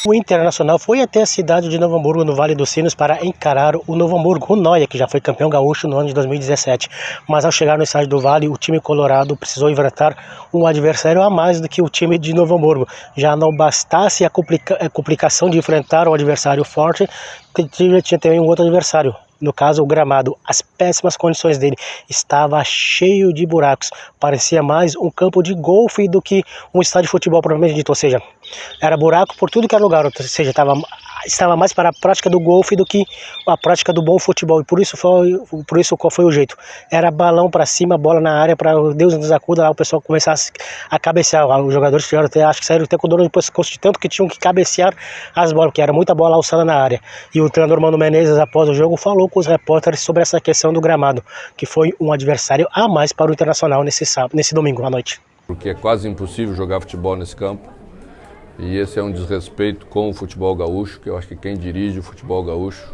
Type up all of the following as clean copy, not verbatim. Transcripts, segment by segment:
O Internacional foi até a cidade de Novo Hamburgo, no Vale dos Sinos, para encarar o Novo Hamburgo, o Noia, que já foi campeão gaúcho no ano de 2017. Mas ao chegar no estádio do Vale, o time colorado precisou enfrentar um adversário a mais do que o time de Novo Hamburgo. Já não bastasse a complicação de enfrentar um adversário forte, tinha também um outro adversário. No caso, o gramado, as péssimas condições dele, estava cheio de buracos, parecia mais um campo de golfe do que um estádio de futebol, provavelmente dito, ou seja, era buraco por tudo que era lugar, ou seja, estava mais para a prática do golfe do que a prática do bom futebol, e por isso qual foi o jeito? Era balão para cima, bola na área, para Deus nos acuda, lá o pessoal começasse a cabecear, os jogadores tiveram até, acho que saíram até com dor no pescoço de tanto que tinham que cabecear as bolas, porque era muita bola alçada na área, e o treinador Mano Menezes, após o jogo, falou com os repórteres sobre essa questão do gramado, que foi um adversário a mais para o Internacional nesse domingo à noite. Porque é quase impossível jogar futebol nesse campo, e esse é um desrespeito com o futebol gaúcho, que eu acho que quem dirige o futebol gaúcho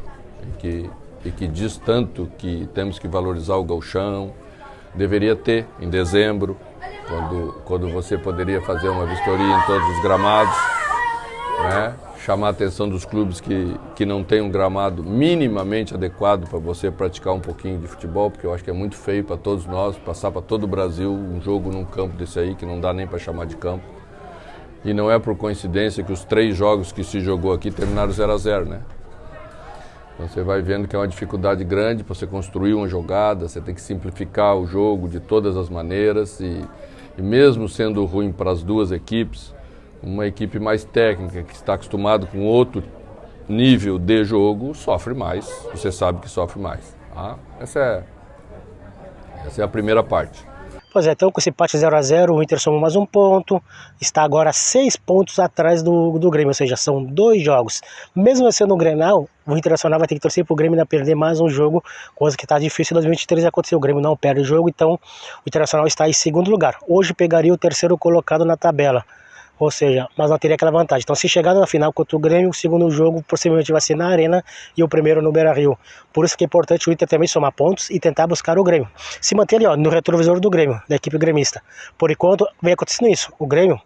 e que diz tanto que temos que valorizar o gauchão, deveria ter em dezembro, quando você poderia fazer uma vistoria em todos os gramados, né? Chamar a atenção dos clubes que não tem um gramado minimamente adequado para você praticar um pouquinho de futebol, porque eu acho que é muito feio para todos nós, passar para todo o Brasil um jogo num campo desse aí, que não dá nem para chamar de campo. E não é por coincidência que os 3 jogos que se jogou aqui terminaram 0-0, né? Então você vai vendo que é uma dificuldade grande para você construir uma jogada, você tem que simplificar o jogo de todas as maneiras e mesmo sendo ruim para as duas equipes, uma equipe mais técnica, que está acostumado com outro nível de jogo, sofre mais, você sabe que sofre mais. Tá? Essa é a primeira parte. Pois é, então com esse empate 0-0, o Inter somou mais um ponto, está agora 6 pontos atrás do Grêmio, ou seja, são 2 jogos. Mesmo sendo um Grenal, o Internacional vai ter que torcer para o Grêmio não perder mais um jogo, coisa que está difícil em 2023 acontecer. O Grêmio não perde o jogo, então o Internacional está em segundo lugar. Hoje pegaria o terceiro colocado na tabela. Ou seja, mas não teria aquela vantagem. Então, se chegar na final contra o Grêmio, o segundo jogo possivelmente vai ser na Arena e o primeiro no Beira-Rio. Por isso que é importante o Inter também somar pontos e tentar buscar o Grêmio. Se manter ali, ó, no retrovisor do Grêmio, da equipe gremista. Por enquanto, vem acontecendo isso. O Grêmio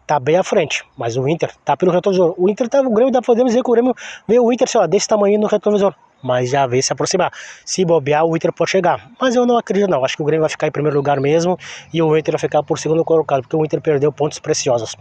tá bem à frente, mas o Inter tá pelo retrovisor. O Grêmio, podemos dizer que o Grêmio veio o Inter, sei lá, desse tamanho no retrovisor. Mas já vê se aproximar. Se bobear, o Inter pode chegar. Mas eu não acredito não. Acho que o Grêmio vai ficar em primeiro lugar mesmo e o Inter vai ficar por segundo colocado, porque o Inter perdeu pontos preciosos.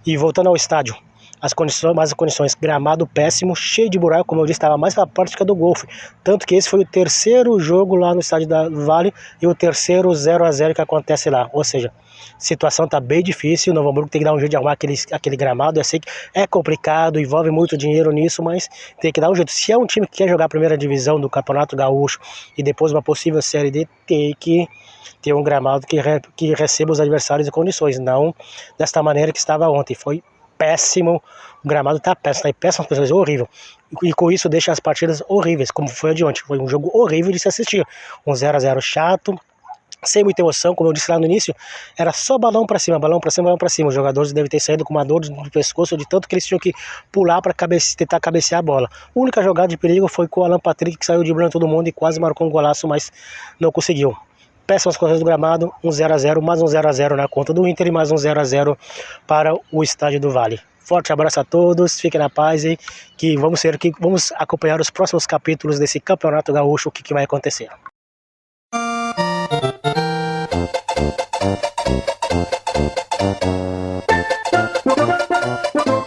E voltando ao estádio, as condições, gramado péssimo, cheio de buraco, como eu disse, estava mais para a prática do golfe. Tanto que esse foi o terceiro jogo lá no estádio do Vale e o terceiro 0-0 que acontece lá. Ou seja, a situação está bem difícil, o Novo Hamburgo tem que dar um jeito de arrumar aquele gramado. Eu sei que é complicado, envolve muito dinheiro nisso, mas tem que dar um jeito. Se é um time que quer jogar a primeira divisão do Campeonato Gaúcho e depois uma possível Série D, tem que ter um gramado que receba os adversários em condições, não desta maneira que estava ontem. Foi péssimo, o gramado tá péssimo, tá em péssimas condições, horrível. E com isso deixa as partidas horríveis, como foi a de ontem. Foi um jogo horrível de se assistir. Um 0-0 chato, sem muita emoção, como eu disse lá no início, era só balão pra cima, balão pra cima, balão pra cima. Os jogadores devem ter saído com uma dor no pescoço de tanto que eles tinham que pular pra tentar cabecear a bola. A única jogada de perigo foi com o Alan Patrick, que saiu driblando todo mundo e quase marcou um golaço, mas não conseguiu. Péssimas condições do gramado, um 0-0, mais um 0-0 na conta do Inter e mais um 0-0 para o estádio do Vale. Forte abraço a todos, fiquem na paz e que vamos acompanhar os próximos capítulos desse Campeonato Gaúcho, o que vai acontecer.